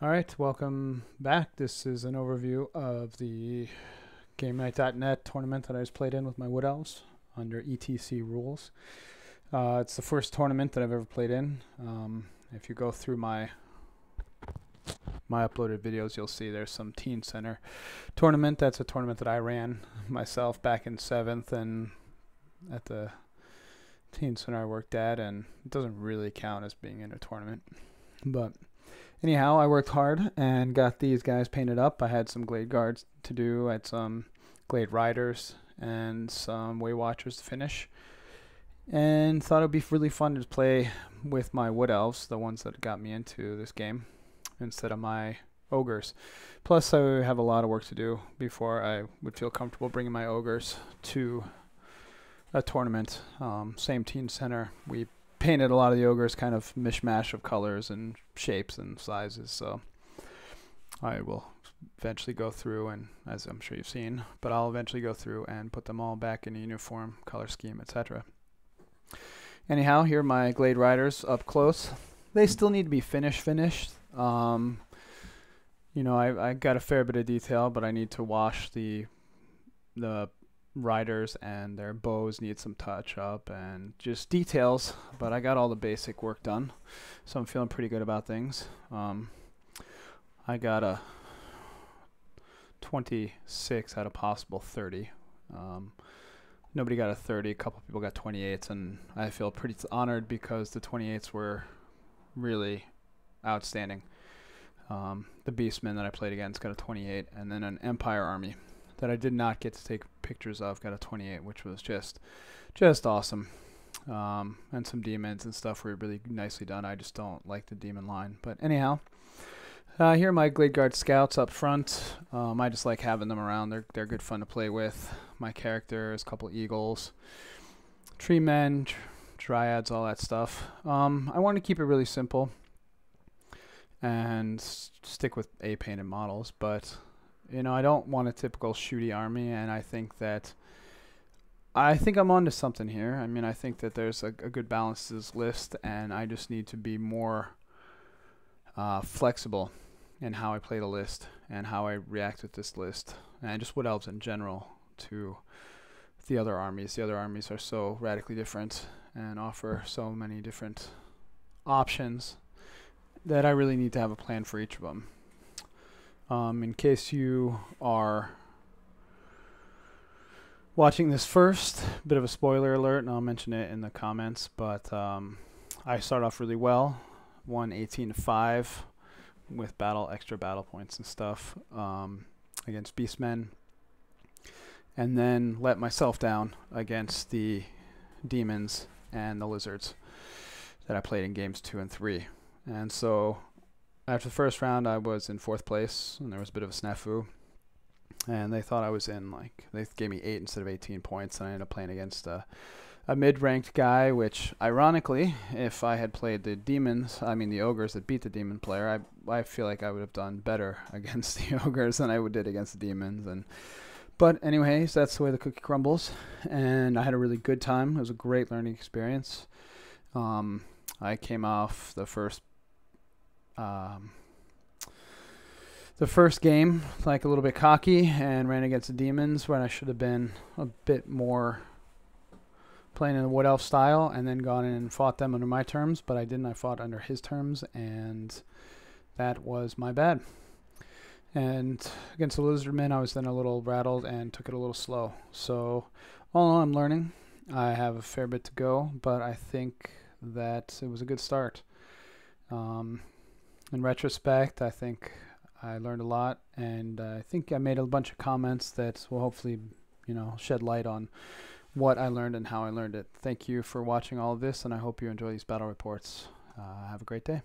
Alright, welcome back. This is an overview of the GameNight.net tournament that I just played in with my Wood Elves under ETC rules. It's the first tournament that I've ever played in. If you go through my uploaded videos, you'll see there's some Teen Center tournament. That's a tournament that I ran myself back in 7th and at the Teen Center I worked at, and it doesn't really count as being in a tournament. But anyhow, I worked hard and got these guys painted up. I had some Glade Guards to do, I had some Glade Riders and some Way Watchers to finish. And thought it would be really fun to play with my Wood Elves, the ones that got me into this game, instead of my Ogres. Plus, I have a lot of work to do before I would feel comfortable bringing my Ogres to a tournament. Same Teen Center. We painted a lot of the Ogres kind of mishmash of colors and shapes and sizes, so I will eventually go through, and as I'm sure you've seen, but I'll eventually go through and put them all back in a uniform color scheme, etc. Anyhow, here are my Glade Riders up close. They still need to be finished. You know, I got a fair bit of detail, but I need to wash the riders, and their bows need some touch up and just details, but I got all the basic work done, so I'm feeling pretty good about things. I got a 26 out of possible 30. Nobody got a 30, a couple people got 28s, and I feel pretty honored because the 28s were really outstanding. The Beastmen that I played against got a 28, and then an Empire army that I did not get to take pictures of got a 28, which was just awesome. And some demons and stuff were really nicely done. I just don't like the demon line. But anyhow, here are my Glade Guard scouts up front. I just like having them around. They're good fun to play with. My characters, a couple eagles, tree men, dryads, all that stuff. I want to keep it really simple and stick with painted models, but you know, I don't want a typical shooty army, and I think I'm onto something here. I mean, I think that there's a good balance to this list, and I just need to be more flexible in how I play the list and how I react with this list, and just Wood Elves in general to the other armies. The other armies are so radically different and offer so many different options that I really need to have a plan for each of them. In case you are watching this first, bit of a spoiler alert, and I'll mention it in the comments, but I start off really well, won 18-5 with extra battle points and stuff against Beastmen, and then let myself down against the demons and the lizards that I played in games 2 and 3. And so after the first round, I was in 4th place, and there was a bit of a snafu. And they thought I was in, they gave me 8 instead of 18 points, and I ended up playing against a mid-ranked guy, which, ironically, if I had played the ogres that beat the demon player, I feel like I would have done better against the ogres than I did against the demons. But anyways, that's the way the cookie crumbles, and I had a really good time. It was a great learning experience. I came off the first game like a little bit cocky and ran against the demons when I should have been a bit more playing in the Wood Elf style, and then gone in and fought them under my terms, but I didn't. I fought under his terms, and that was my bad. And against the Lizardmen, I was then a little rattled and took it a little slow. So all in all, I'm learning. I have a fair bit to go, but I think that it was a good start. In retrospect, I think I learned a lot, and I think I made a bunch of comments that will hopefully, you know, shed light on what I learned and how I learned it. Thank you for watching all of this, and I hope you enjoy these battle reports. Have a great day.